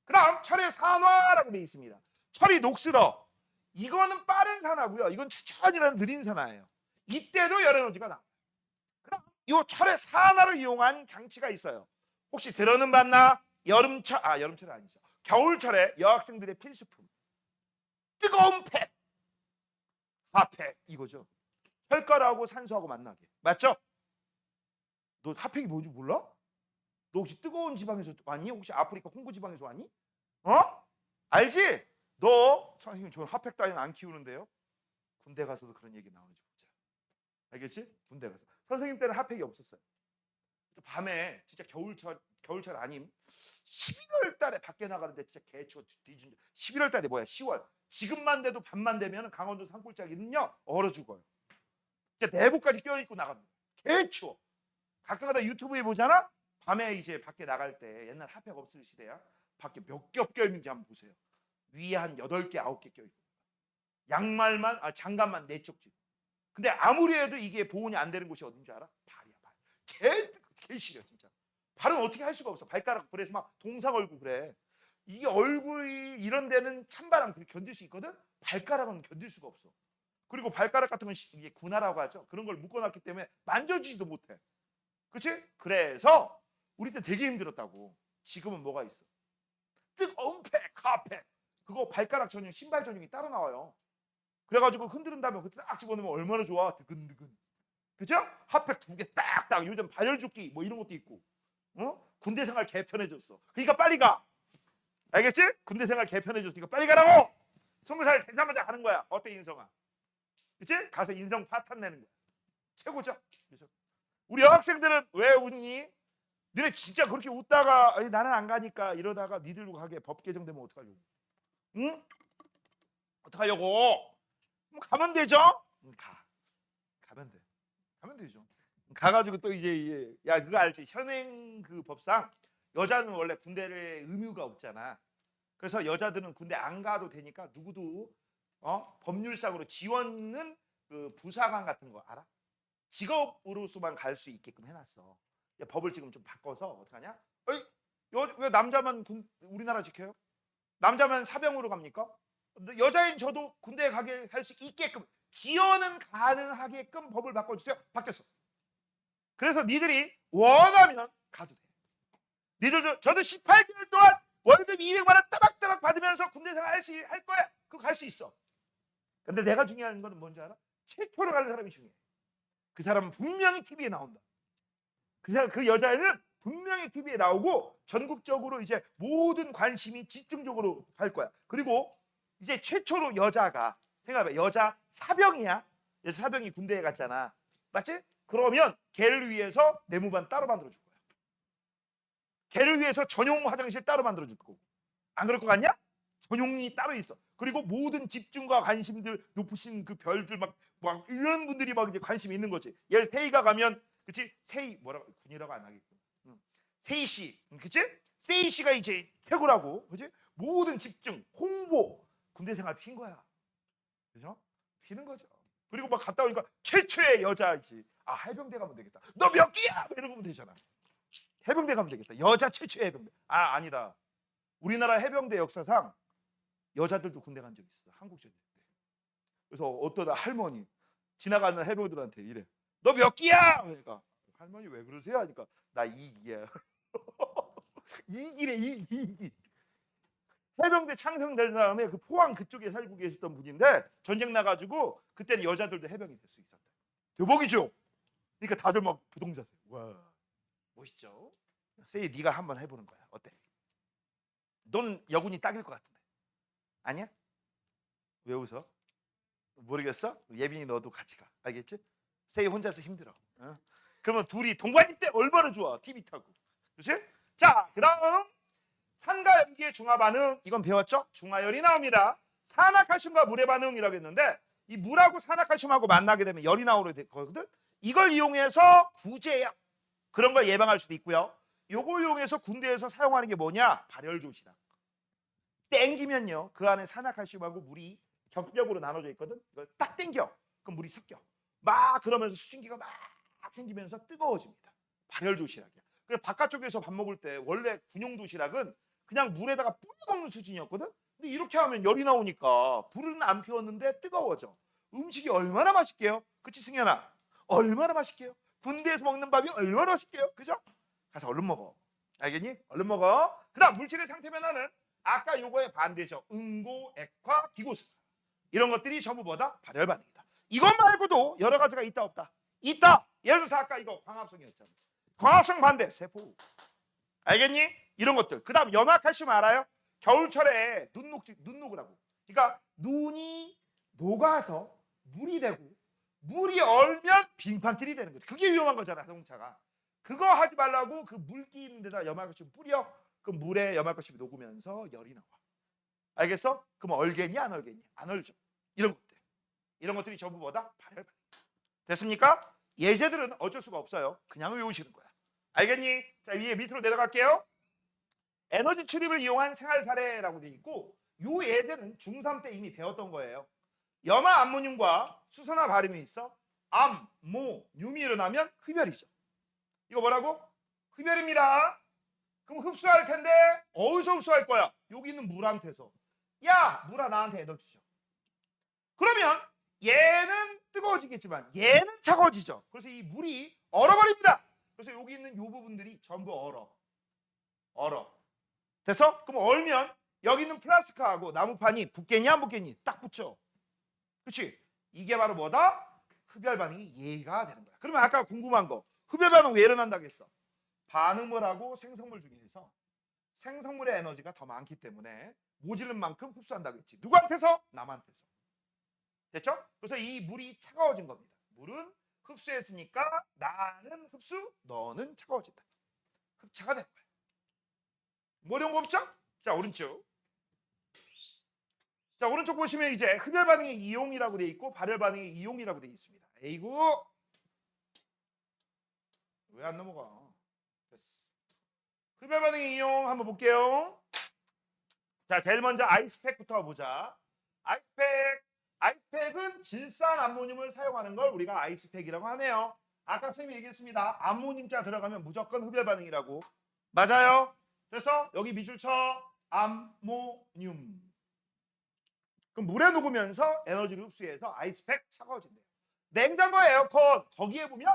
그다음 철의 산화라고 되어 있습니다. 철이 녹슬어. 이거는 빠른 산화고요. 이건 천천히 느린 산화예요. 이때도 열 에너지가 나와요. 그럼 이 철의 산화를 이용한 장치가 있어요. 혹시 들어는 봤나? 여름철이 아니죠. 겨울철에 여학생들의 필수품. 뜨거운 팩. 핫팩 이거죠. 혈가루하고 산소하고 만나게. 맞죠? 너 핫팩이 뭔지 몰라? 너 혹시 뜨거운 지방에서 왔니? 혹시 아프리카 홍구 지방에서 왔니? 어? 알지? 너 선생님 저는 핫팩 따위는 안 키우는데요. 군대 가서도 그런 얘기 나오는지 보자. 알겠지? 군대 가서. 선생님 때는 핫팩이 없었어요. 밤에 진짜 겨울철 아님 11월 달에 밖에 나가는데 진짜 개추워 뒤진. 11월 달에 뭐야? 10월. 지금만 돼도 밤만 되면 강원도 산골짜기는요 얼어 죽어요. 진짜 내복까지 껴입고 나갑니다. 개추워. 가끔가다 유튜브에 보잖아. 밤에 이제 밖에 나갈 때 옛날 핫팩 없을 시대야. 밖에 몇 겹 껴있는지 한번 보세요. 위에 한 8개, 9개 껴있고 양말만, 장갑만 4쪽 지. 근데 아무리 해도 이게 보온이 안 되는 곳이 어딘지 알아? 발이야, 발. 개 시려 진짜. 발은 어떻게 할 수가 없어. 발가락 불에서 막 동상 얼고 그래. 이게 얼굴이 이런 데는 찬바람 견딜 수 있거든. 발가락은 견딜 수가 없어. 그리고 발가락 같은 건 이게 군화라고 하죠. 그런 걸 묶어놨기 때문에 만져주지도 못해. 그렇지? 그래서 우리 때 되게 힘들었다고. 지금은 뭐가 있어? 뜨거운 팩, 핫팩. 그거 발가락 전용, 신발 전용이 따로 나와요. 그래가지고 흔드는 다음에 그때 딱 집어넣으면 얼마나 좋아. 드근드근. 그죠? 핫팩 2개 딱딱. 요즘 발열조끼 뭐 이런 것도 있고. 군대 생활 개편해줬어. 그러니까 빨리 가. 알겠지? 군대 생활 개편해줬으니까 빨리 가라고. 20살 되자마자 하는 거야. 어때 인성아? 그치? 가서 인성 파탄 내는 거야. 최고죠? 그래서 우리 여학생들은 왜 웃니? 너네 진짜 그렇게 웃다가 나는 안 가니까 이러다가 니들도 가게 법 개정되면 어떡하려고? 응? 어떡하려고? 가면 되죠? 가면 돼. 가면 되죠. 가가지고 또 이제 야 그거 알지? 현행 그 법상 여자는 원래 군대를 의무가 없잖아. 그래서 여자들은 군대 안 가도 되니까 누구도 법률상으로 지원은 그 부사관 같은 거 알아? 직업으로서만 갈 수 있게끔 해놨어. 법을 지금 좀 바꿔서 어떡하냐? 왜 남자만 우리나라 지켜요? 남자만 사병으로 갑니까? 여자인 저도 군대에 가게 할 수 있게끔 지원은 가능하게끔 법을 바꿔주세요. 바뀌었어. 그래서 니들이 원하면 가도 돼. 니들도 저도 18개월 동안 월급 200만 원 따박따박 받으면서 군대 생활 할 거야. 그거 갈 수 있어. 근데 내가 중요한 거는 뭔지 알아? 최초로 가는 사람이 중요해. 그 사람은 분명히 TV에 나온다. 그 여자애는 분명히 TV에 나오고 전국적으로 이제 모든 관심이 집중적으로 갈 거야. 그리고 이제 최초로 여자가 생각해봐. 여자 사병이야. 여자 사병이 군대에 갔잖아. 맞지? 그러면 걔를 위해서 내무반 따로 만들어줄 거야. 걔를 위해서 전용 화장실 따로 만들어줄 거고. 안 그럴 것 같냐? 전용이 따로 있어. 그리고 모든 집중과 관심들 높으신 그 별들 막 이런 분들이 막 이제 관심이 있는 거지. 예를 세이가 가면 그치? 세이 뭐라고 군이라고 안 하겠고. 세이 씨, 그치? 세이 씨가 이제 최고라고, 그지? 모든 집중, 홍보, 군대 생활 핀 거야, 그죠? 피는 거죠. 그리고 막 갔다 오니까 최초의 여자지. 아, 해병대 가면 되겠다. 너 몇 기야? 이러면 되잖아. 해병대 가면 되겠다. 여자 최초의 해병대. 아, 아니다. 우리나라 해병대 역사상 여자들도 군대 간 적 있어. 한국 전쟁 때. 그래서 어떤 할머니 지나가는 해병들한테 이래. 너 몇 기야? 그러니까 할머니 왜 그러세요? 하니까 나 2기야. 2기래, 2기. 해병대 창성된 다음에 그 포항 그쪽에 살고 계셨던 분인데 전쟁 나가지고 그때는 여자들도 해병이 될 수 있었대. 대박이죠. 그러니까 다들 막 부동자세. 와, 멋있죠. 세이 네가 한번 해보는 거야. 어때? 넌 여군이 딱일 것 같은데. 아니야? 왜 웃어? 모르겠어? 예빈이 너도 같이 가. 알겠지? 세이 혼자서 힘들어. 어? 그러면 둘이 동반일 때 얼마나 좋아. TV 타고. 그렇지? 자, 그다음 산과 염기의 중화 반응, 이건 배웠죠? 중화열이 나옵니다. 산화칼슘과 물의 반응이라고 했는데 이 물하고 산화칼슘하고 만나게 되면 열이 나오게 되거든. 이걸 이용해서 구제약 그런 걸 예방할 수도 있고요. 요걸 이용해서 군대에서 사용하는 게 뭐냐? 발열도시락. 땡기면요, 그 안에 산화칼슘하고 물이 격적으로 나눠져 있거든. 이걸 딱 땡겨, 그럼 물이 섞여. 막 그러면서 수증기가 막 생기면서 뜨거워집니다. 발열도시락이야. 그 바깥쪽에서 밥 먹을 때 원래 군용 도시락은 그냥 물에다가 뿌려 먹는 수준이었거든. 근데 이렇게 하면 열이 나오니까 불은 안 피웠는데 뜨거워져. 음식이 얼마나 맛있게요? 그치 승현아? 얼마나 맛있게요? 군대에서 먹는 밥이 얼마나 맛있게요? 그죠? 가서 얼른 먹어. 알겠니? 얼른 먹어. 그다음 물질의 상태 변화는 아까 요거의 반대죠. 응고, 액화, 기고스. 이런 것들이 전부 뭐다? 발열 반응이다. 이것 말고도 여러 가지가 있다 없다? 있다. 예를 들어서 아까 이거 광합성이었잖아. 광합성 반대 세포. 알겠니? 이런 것들. 그다음 염화칼슘 알아요? 겨울철에 눈 녹으라고. 그러니까 눈이 녹아서 물이 되고 물이 얼면 빙판길이 되는 거죠. 그게 위험한 거잖아, 자동차가. 그거 하지 말라고 그 물기 있는 데다 염화칼슘 뿌려. 그럼 물에 염화칼슘이 녹으면서 열이 나와. 알겠어? 그럼 얼겠니 안 얼겠니? 안 얼죠. 이런 것들. 이런 것들이 전부 뭐다? 발열. 됐습니까? 예제들은 어쩔 수가 없어요. 그냥 외우시는 거야. 알겠니? 자, 위에 밑으로 내려갈게요. 에너지 출입을 이용한 생활 사례라고 돼 있고 요 예제는 중3 때 이미 배웠던 거예요. 염화 암모늄과 수소나 바륨이 있어. 암, 모, 뇽이 일어나면 흡열이죠. 이거 뭐라고? 흡열입니다. 그럼 흡수할 텐데 어디서 흡수할 거야? 여기 있는 물한테서. 야, 물아 나한테 에너지 줘. 그러면 얘는 뜨거워지겠지만 얘는 차가워지죠. 그래서 이 물이 얼어버립니다. 그래서 여기 있는 이 부분들이 전부 얼어. 됐어? 그럼 얼면 여기 있는 플라스크하고 나무판이 붙겠니 안 붙겠니? 딱 붙죠. 그렇지? 이게 바로 뭐다? 흡열 반응이 얘가 되는 거야. 그러면 아까 궁금한 거, 흡열 반응 왜 일어난다고 했어? 반응물하고 생성물 중에서 생성물의 에너지가 더 많기 때문에 모자른 만큼 흡수한다고 했지. 누구한테서? 남한테서. 됐죠? 그래서 이 물이 차가워진 겁니다. 물은 흡수했으니까 나는 흡수, 너는 차가워진다. 흡차가 되는 거야. 뭐 어려운 거 없죠? 자, 오른쪽. 자, 오른쪽 보시면 이제 흡열 반응의 이용이라고 돼 있고 발열 반응의 이용이라고 돼 있습니다. 에이구. 왜 안 넘어가? 됐어. 흡열 반응의 이용 한번 볼게요. 자, 제일 먼저 아이스팩부터 보자. 아이스팩은 질산 암모늄을 사용하는 걸 우리가 아이스팩이라고 하네요. 아까 선생님이 얘기했습니다. 암모늄자 들어가면 무조건 흡열 반응이라고. 맞아요. 그래서 여기 밑줄 쳐. 암모늄. 그럼 물에 녹으면서 에너지를 흡수해서 아이스팩 차가워진대요. 냉장고, 에어컨 거기에 보면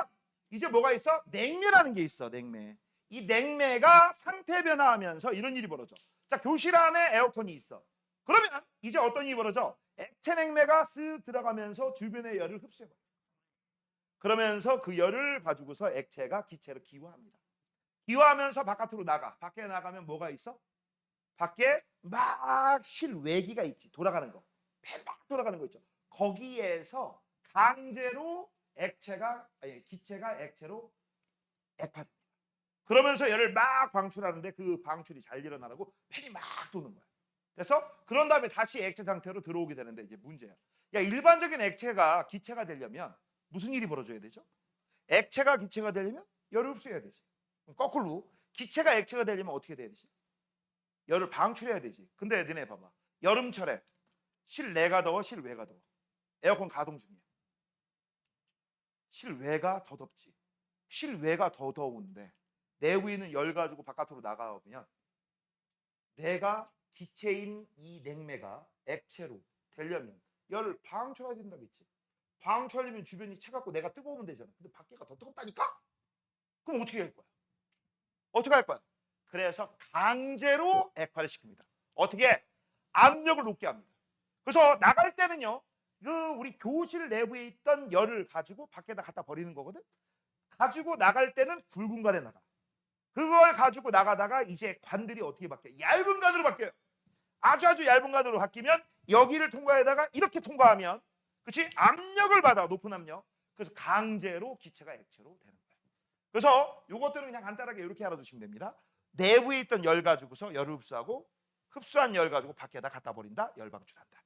이제 뭐가 있어? 냉매라는 게 있어. 냉매. 이 냉매가 상태 변화하면서 이런 일이 벌어져. 자, 교실 안에 에어컨이 있어. 그러면 이제 어떤 일이 벌어져? 액체 냉매가 쓱 들어가면서 주변의 열을 흡수해버려. 그러면서 그 열을 가지고서 액체가 기체로 기화합니다. 기화하면서 바깥으로 나가. 밖에 나가면 뭐가 있어? 밖에 막 실외기가 있지. 돌아가는 거. 막 돌아가는 거 있죠. 거기에서 강제로 기체가 액체로 액화됩니다. 그러면서 열을 막 방출하는데 그 방출이 잘 일어나라고 팬이 막 도는 거야. 그래서 그런 다음에 다시 액체 상태로 들어오게 되는데 이제 문제야. 야, 일반적인 액체가 기체가 되려면 무슨 일이 벌어져야 되죠? 액체가 기체가 되려면 열을 흡수해야 되지. 거꾸로 기체가 액체가 되려면 어떻게 돼야 되지? 열을 방출해야 되지. 근데 너네 봐봐. 여름철에 실내가 더워, 실외가 더워. 에어컨 가동 중이야. 실외가 더 덥지. 실외가 더 더운데 내부에 있는 열 가지고 바깥으로 나가보면 내가 기체인 이 냉매가 액체로 되려면 열을 방출해야 된다겠지. 방출하려면 주변이 차갑고 내가 뜨거우면 되잖아. 근데 밖에가 더 뜨겁다니까? 그럼 어떻게 할 거야? 어떻게 할 거야? 그래서 강제로 액화를 시킵니다. 어떻게? 압력을 높게 합니다. 그래서 나갈 때는요. 그 우리 교실 내부에 있던 열을 가지고 밖에다 갖다 버리는 거거든. 가지고 나갈 때는 굵은 관에 나가. 그걸 가지고 나가다가 이제 관들이 어떻게 바뀌어요? 얇은 관으로 바뀌어요. 아주 얇은 관으로 바뀌면 여기를 통과하다가 이렇게 통과하면 그렇지? 압력을 받아. 높은 압력. 그래서 강제로 기체가 액체로 되는 거예요. 그래서 이것들은 그냥 간단하게 이렇게 알아두시면 됩니다. 내부에 있던 열 가지고서 열을 흡수하고 흡수한 열 가지고 밖에다 갖다 버린다. 열 방출한다.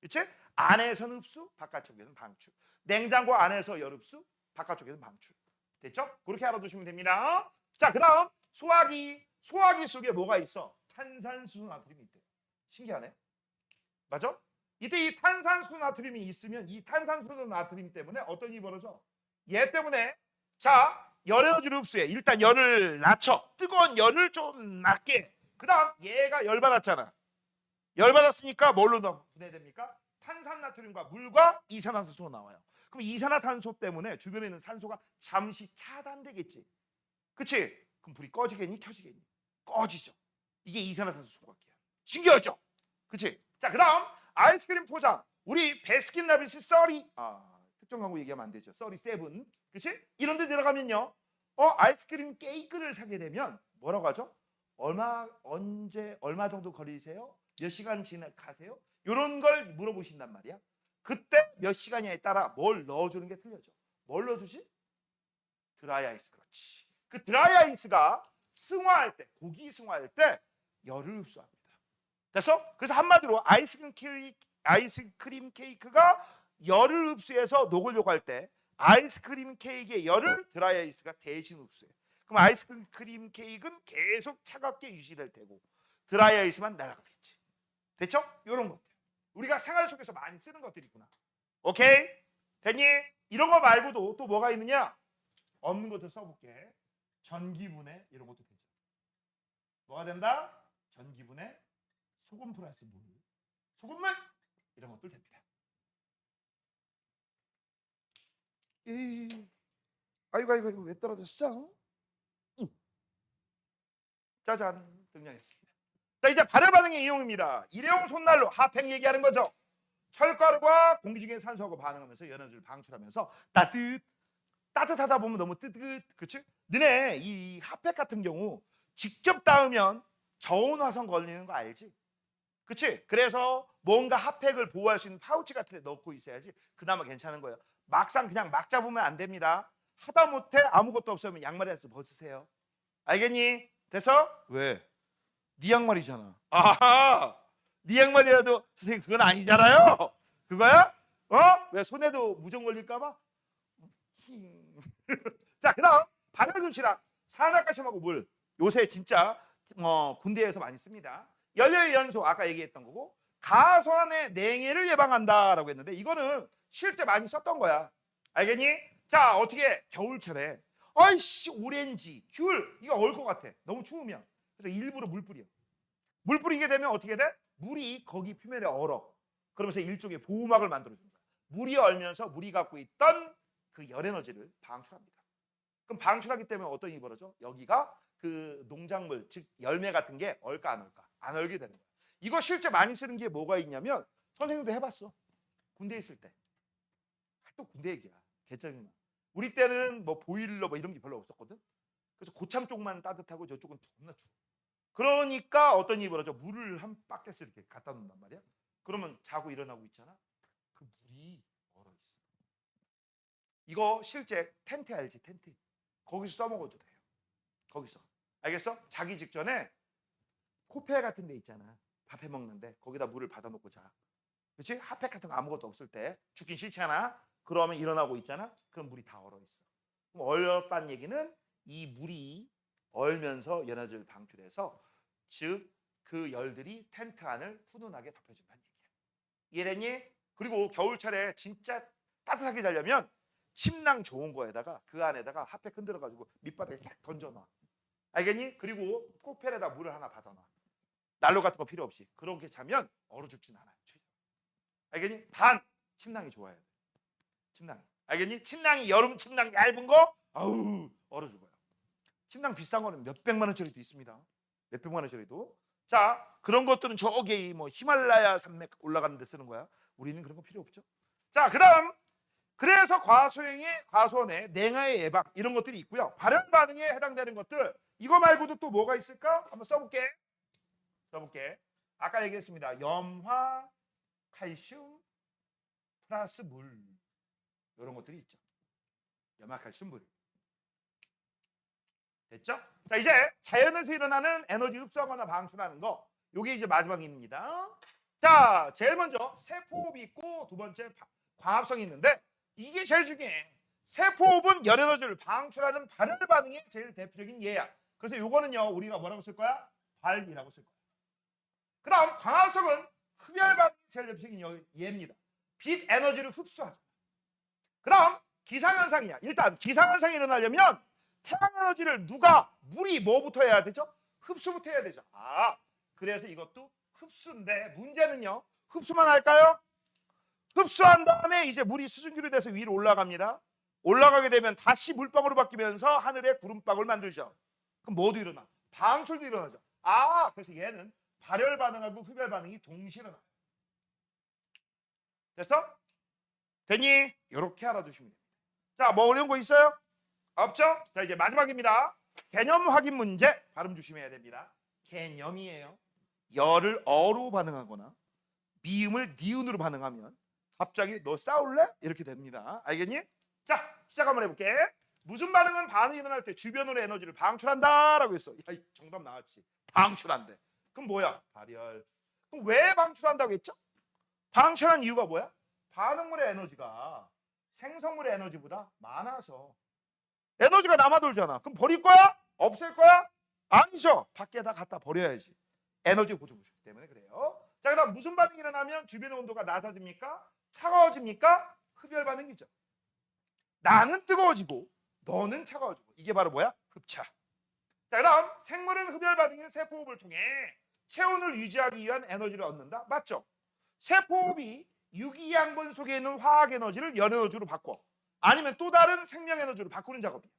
그렇지? 안에서는 흡수, 바깥쪽에는 방출. 냉장고 안에서 열 흡수, 바깥쪽에는 방출. 됐죠? 그렇게 알아두시면 됩니다. 자, 그다음 소화기 속에 뭐가 있어? 탄산수소 나트륨이 있대. 신기하네. 맞아? 이때 이 탄산수소 나트륨이 있으면 이 탄산수소 나트륨 때문에 어떤 일이 벌어져? 얘 때문에 자, 열 에너지를 흡수해. 일단 열을 낮춰. 뜨거운 열을 좀 낮게. 그다음 얘가 열 받았잖아. 열 받았으니까 뭘로 분해됩니까? 탄산나트륨과 물과 이산화탄소가 나와요. 그럼 이산화탄소 때문에 주변에 있는 산소가 잠시 차단되겠지. 그치? 그럼 불이 꺼지겠니? 켜지겠니? 꺼지죠. 이게 이산화탄소 소각기야. 신기하죠? 그치? 자, 그 다음 아이스크림 포장. 우리 베스킨라빈스 썰이 특정 광고 얘기하면 안 되죠. 썰이 세븐. 그치? 이런 데 들어가면요. 아이스크림 케이크를 사게 되면 뭐라고 하죠? 언제 얼마 정도 걸리세요? 몇 시간 가세요? 이런 걸 물어보신단 말이야. 그때 몇 시간이냐에 따라 뭘 넣어주는 게 틀려져. 뭘 넣어주지? 드라이 아이스. 그렇지. 그 드라이 아이스가 승화할 때, 고기 승화할 때 열을 흡수합니다. 됐어? 그래서 한마디로 아이스크림 케이크가 열을 흡수해서 녹으려고 할 때 아이스크림 케이크의 열을 드라이 아이스가 대신 흡수해. 그럼 아이스크림 케이크는 계속 차갑게 유지될 테고 드라이 아이스만 날아가겠지. 됐죠? 이런 것들. 우리가 생활 속에서 많이 쓰는 것들이구나. 오케이? 됐니? 이런 거 말고도 또 뭐가 있느냐? 없는 것들 써볼게. 전기분해 이런 것도 되죠. 뭐가 된다? 전기분해, 소금 플러스 물, 소금물 이런 것들 됩니다. 아이고 왜 떨어졌어? 짜잔 등장했습니다. 자, 이제 발열 반응의 이용입니다. 일회용 손난로 핫팩 얘기하는 거죠. 철가루가 공기 중에 산소하고 반응하면서 에너지를 방출하면서 따뜻하다 보면 너무 그치? 너네 이 핫팩 같은 경우 직접 닿으면 저온 화성 걸리는 거 알지? 그치? 그래서 뭔가 핫팩을 보호할 수 있는 파우치 같은 데 넣고 있어야지 그나마 괜찮은 거예요. 막상 그냥 막 잡으면 안 됩니다. 하다못해 아무것도 없으면 양말에서 벗으세요. 알겠니? 됐어? 왜? 네 양말이잖아. 아하! 네 양말이라도 선생님 그건 아니잖아요. 그거야? 왜 손에도 무좀 걸릴까 봐? 자, 그다음 발열 조치랑 산화칼슘하고 물. 요새 진짜 군대에서 많이 씁니다. 열혈 연소 아까 얘기했던 거고 가선의 냉해를 예방한다라고 했는데 이거는 실제 많이 썼던 거야. 알겠니? 자, 어떻게 겨울철에 아이씨 오렌지, 귤 이거 얼 것 같아. 너무 추우면. 그래서 일부러 물 뿌려. 물 뿌리게 되면 어떻게 돼? 물이 거기 표면에 얼어. 그러면서 일종의 보호막을 만들어주는 거야. 물이 얼면서 물이 갖고 있던 그 열 에너지를 방출합니다. 그럼 방출하기 때문에 어떤 일이 벌어져? 여기가 그 농작물, 즉 열매 같은 게 얼까 안 얼까? 안 얼게 되는 거야. 이거 실제 많이 쓰는 게 뭐가 있냐면 선생님도 해봤어. 군대 있을 때. 또 군대 얘기야. 개짜증나. 우리 때는 뭐 보일러 뭐 이런 게 별로 없었거든. 그래서 고참 쪽만 따뜻하고 저쪽은 겁나 추워. 그러니까 어떤 일이 벌어져? 물을 한 바켓을 이렇게 갖다 놓는단 말이야. 그러면 자고 일어나고 있잖아. 그 물이 얼어 있어. 이거 실제 텐트 알지? 텐트. 거기서 써먹어도 돼요. 거기서. 알겠어? 자기 직전에 코페 같은 데 있잖아. 밥 해 먹는데 거기다 물을 받아놓고 자. 그렇지? 핫팩 같은 거 아무것도 없을 때 죽긴 싫잖아. 그러면 일어나고 있잖아. 그럼 물이 다 얼어 있어. 그럼 얼었다는 얘기는 이 물이 얼면서 에너지를 방출해서 즉 그 열들이 텐트 안을 훈훈하게 덮여준다는 얘기야. 이해됐니? 그리고 겨울철에 진짜 따뜻하게 자려면 침낭 좋은 거에다가 그 안에다가 핫팩 흔들어가지고 밑바닥에 딱 던져놔. 알겠니? 그리고 코펠에다 물을 하나 받아놔. 난로 같은 거 필요 없이. 그렇게 자면 얼어 죽진 않아요. 알겠니? 단 침낭이 좋아야 돼. 침낭. 알겠니? 침낭이 여름 침낭 얇은 거 아우 얼어 죽어요. 침낭 비싼 거는 몇 백만 원짜리도 있습니다. 몇 백만 원짜리도. 자, 그런 것들은 저기 뭐 히말라야 산맥 올라가는 데 쓰는 거야. 우리는 그런 거 필요 없죠. 자, 그다음 그래서 과수원의 냉하의 예방 이런 것들이 있고요. 발열 반응에 해당되는 것들 이거 말고도 또 뭐가 있을까? 한번 써볼게. 아까 얘기했습니다. 염화, 칼슘 플러스 물 이런 것들이 있죠. 염화, 칼슘, 물. 됐죠? 자, 이제 자연에서 일어나는 에너지 흡수하거나 방출하는 거. 요게 이제 마지막입니다. 자, 제일 먼저 세포호흡이 있고 두 번째 광합성이 있는데 이게 제일 중요해. 세포호흡은 열 에너지를 방출하는 발열 반응이 제일 대표적인 예야. 그래서 요거는요 우리가 뭐라고 쓸 거야? 발이라고 쓸 거야. 그다음 광합성은 흡열 반응이 제일 대표적인 예입니다. 빛 에너지를 흡수하죠. 그다음 기상현상이야. 일단 기상현상이 일어나려면 태양 에너지를 물이 뭐부터 해야 되죠? 흡수부터 해야 되죠. 아, 그래서 이것도 흡수인데 문제는요. 흡수만 할까요? 흡수한 다음에 이제 물이 수증기로 돼서 위로 올라갑니다. 올라가게 되면 다시 물방울로 바뀌면서 하늘에 구름방울 만들죠. 그럼 뭐도 일어나? 방출도 일어나죠. 아, 그래서 얘는 발열 반응하고 흡열 반응이 동시에 일어나요. 됐어? 되니? 이렇게 알아두시면 됩니다. 자, 뭐 어려운 거 있어요? 없죠? 자, 이제 마지막입니다. 개념 확인 문제 발음 조심해야 됩니다. 개념이에요. 열을 어로 반응하거나 미음을 니은으로 반응하면 갑자기 너 싸울래? 이렇게 됩니다. 알겠니? 자, 시작 한번 해볼게. 무슨 반응은 반응이 일어날 때 주변으로 에너지를 방출한다라고 했어. 야, 정답 나왔지. 방출한대. 그럼 뭐야? 발열. 그럼 왜 방출한다고 했죠? 방출한 이유가 뭐야? 반응물의 에너지가 생성물의 에너지보다 많아서 에너지가 남아돌잖아. 그럼 버릴 거야? 없앨 거야? 아니죠. 밖에다 갖다 버려야지. 에너지 보존기 때문에 그래요. 자, 그다음 무슨 반응이 일어나면 주변의 온도가 낮아집니까? 차가워집니까? 흡열 반응이죠. 나는 뜨거워지고 너는 차가워지고 이게 바로 뭐야? 흡차. 자, 그다음 생물은 흡열 반응인 세포호흡을 통해 체온을 유지하기 위한 에너지를 얻는다. 맞죠? 세포호흡이 유기양분 속에 있는 화학 에너지를 열 에너지로 바꿔. 아니면 또 다른 생명 에너지로 바꾸는 작업이야.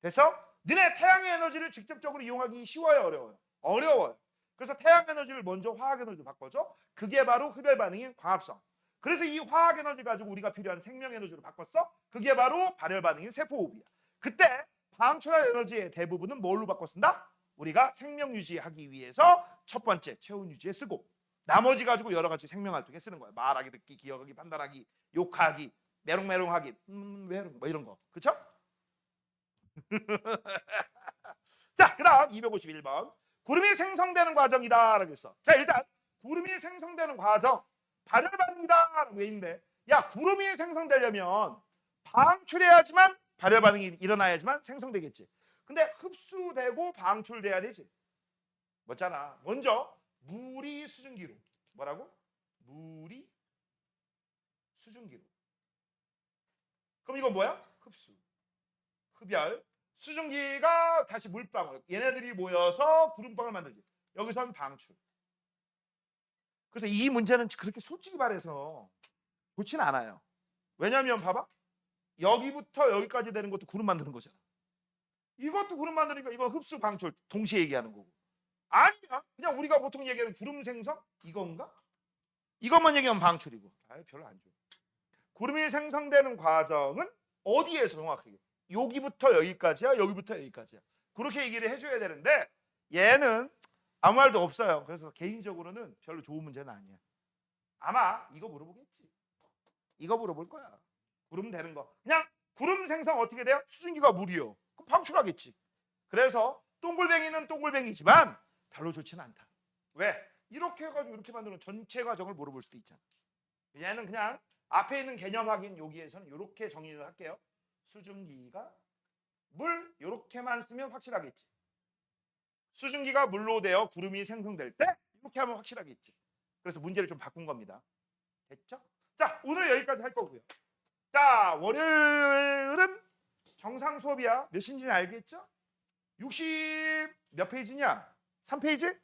됐어? 너네 태양의 에너지를 직접적으로 이용하기 쉬워요, 어려워요? 어려워요. 그래서 태양 에너지를 먼저 화학 에너지로 바꿔줘. 그게 바로 흡열 반응인 광합성. 그래서 이 화학 에너지 가지고 우리가 필요한 생명 에너지로 바꿨어. 그게 바로 발열 반응인 세포호흡이야. 그때 방출한 에너지의 대부분은 뭘로 바꿔 쓴다? 우리가 생명 유지하기 위해서 첫 번째 체온 유지에 쓰고 나머지 가지고 여러 가지 생명 활동에 쓰는 거야. 말하기, 듣기, 기억하기, 판단하기, 욕하기, 메롱메롱하기, 메롱 뭐 이런 거. 그렇죠? 자, 그다음 251번. 구름이 생성되는 과정이다라고 했어. 자, 일단 구름이 생성되는 과정 발열 반응이다라고 돼 있는데 야, 구름이 생성되려면 방출해야지만 발열 반응이 일어나야지만 생성되겠지. 근데 흡수되고 방출돼야 되지. 뭐잖아. 먼저 물이 수증기로. 뭐라고? 물이 수증기로. 그럼 이건 뭐야? 흡수. 흡열. 수증기가 다시 물방울. 얘네들이 모여서 구름방울 만들지. 여기서는 방출. 그래서 이 문제는 그렇게 솔직히 말해서 좋진 않아요. 왜냐하면 봐봐. 여기부터 여기까지 되는 것도 구름 만드는 거잖아. 이것도 구름 만드니까 이건 흡수, 방출 동시에 얘기하는 거고. 아니야. 그냥 우리가 보통 얘기하는 구름 생성? 이건가? 이것만 얘기하면 방출이고. 별로 안 좋아. 구름이 생성되는 과정은 어디에서 정확하게? 여기부터 여기까지야, 여기부터 여기까지야. 그렇게 얘기를 해줘야 되는데 얘는 아무 말도 없어요. 그래서 개인적으로는 별로 좋은 문제는 아니야. 아마 이거 물어보겠지. 이거 물어볼 거야. 구름 되는 거. 그냥 구름 생성 어떻게 돼요? 수증기가 물이요. 그럼 방출하겠지. 그래서 동글뱅이는 동글뱅이지만 별로 좋지는 않다. 왜? 이렇게 해가지고 이렇게 만드는 전체 과정을 물어볼 수도 있잖아. 얘는 그냥 앞에 있는 개념 확인 여기에서는 이렇게 정의를 할게요. 수증기가 물 이렇게만 쓰면 확실하겠지. 수증기가 물로 되어 구름이 생성될 때 이렇게 하면 확실하겠지. 그래서 문제를 좀 바꾼 겁니다. 됐죠? 자, 오늘 여기까지 할 거고요. 자, 월요일은 정상 수업이야. 몇 시인지는 알겠죠? 60 몇 페이지냐? 3페이지?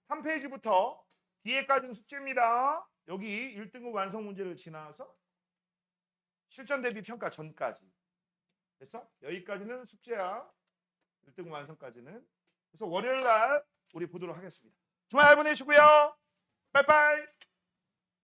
3페이지부터 뒤에까지는 숙제입니다. 여기 1등급 완성 문제를 지나서 실전 대비 평가 전까지. 그래서 여기까지는 숙제야. 1등급 완성까지는. 그래서 월요일 날 우리 보도록 하겠습니다. 주말 잘 보내시고요. 빠이빠이.